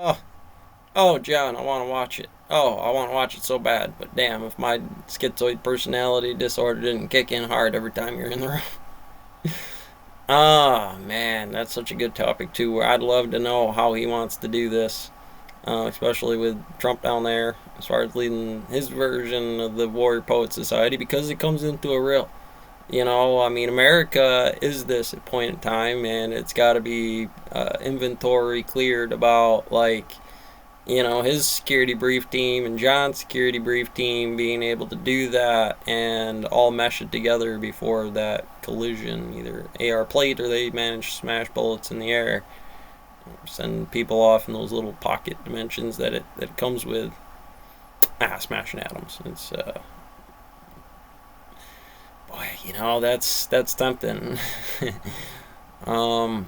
Oh, oh, John, I want to watch it. Oh, I want to watch it so bad. But damn, if my schizoid personality disorder didn't kick in hard every time you're in the room. Ah, man, that's such a good topic too. Where I'd love to know how he wants to do this, especially with Trump down there, as far as leading his version of the Warrior Poet Society, because it comes into a real, I mean, America is this at point in time, and it's got to be inventory cleared about like his security brief team and John's security brief team being able to do that and all mesh it together before that collision, either AR plate or they manage to smash bullets in the air, send people off in those little pocket dimensions that it comes with. Smashing atoms. It's boy, that's tempting. um,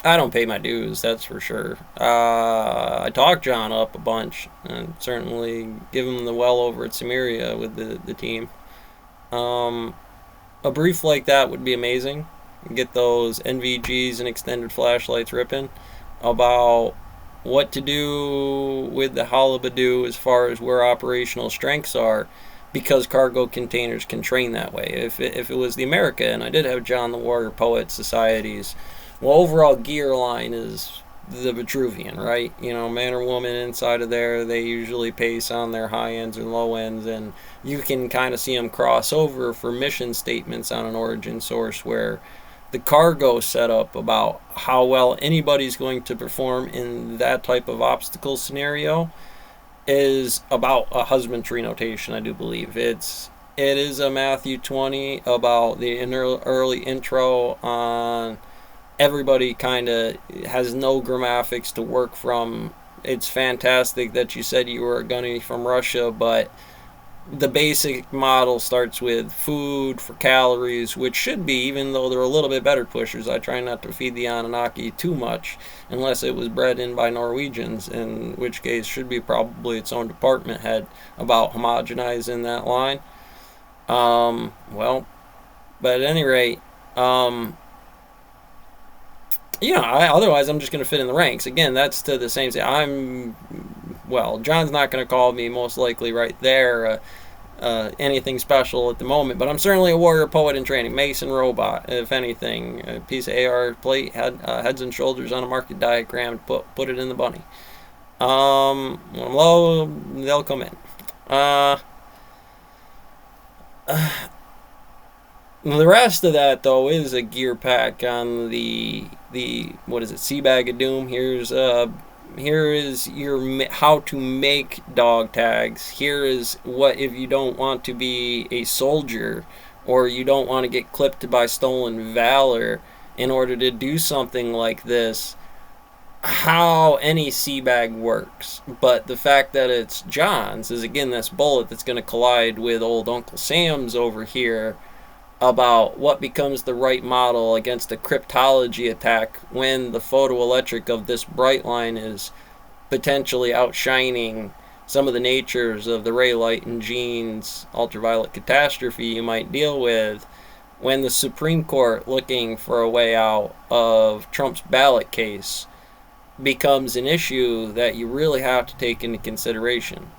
I don't pay my dues, that's for sure. I talk John up a bunch and certainly give him the well over at Samaria with the team. Um, a brief like that would be amazing. Get those NVGs and extended flashlights ripping about what to do with the halibadu as far as where operational strengths are, because cargo containers can train that way. If it was the America, and I did have John the Warrior Poet Societies, well, overall gear line is the Vitruvian, right? Man or woman inside of there, they usually pace on their high ends and low ends, and you can kind of see them cross over for mission statements on an origin source where the cargo setup about how well anybody's going to perform in that type of obstacle scenario is about a husbandry notation. I do believe it is a Matthew 20 about the early intro on everybody kind of has no grammatics to work from. It's fantastic that you said you were a gunny from Russia, but the basic model starts with food for calories, which should be, even though they're a little bit better pushers. I try not to feed the Anunnaki too much unless it was bred in by Norwegians, in which case should be probably its own department head about homogenizing that line. Well, but at any rate, otherwise I'm just going to fit in the ranks. Again, that's to the same. Well, John's not going to call me most likely right there anything special at the moment, but I'm certainly a warrior poet in training, Mason robot, if anything. A piece of AR plate, heads and shoulders on a market diagram, put it in the bunny. When I'm low, they'll come in. Uh, the rest of that though is a gear pack on the what is it, Sea Bag of Doom. Here is your how to make dog tags. Here is what if you don't want to be a soldier or you don't want to get clipped by stolen valor in order to do something like this, how any sea bag works. But the fact that it's John's is again this bullet that's going to collide with old Uncle Sam's over here about what becomes the right model against a cryptology attack when the photoelectric of this bright line is potentially outshining some of the natures of the ray light and genes ultraviolet catastrophe you might deal with when the Supreme Court, looking for a way out of Trump's ballot case, becomes an issue that you really have to take into consideration.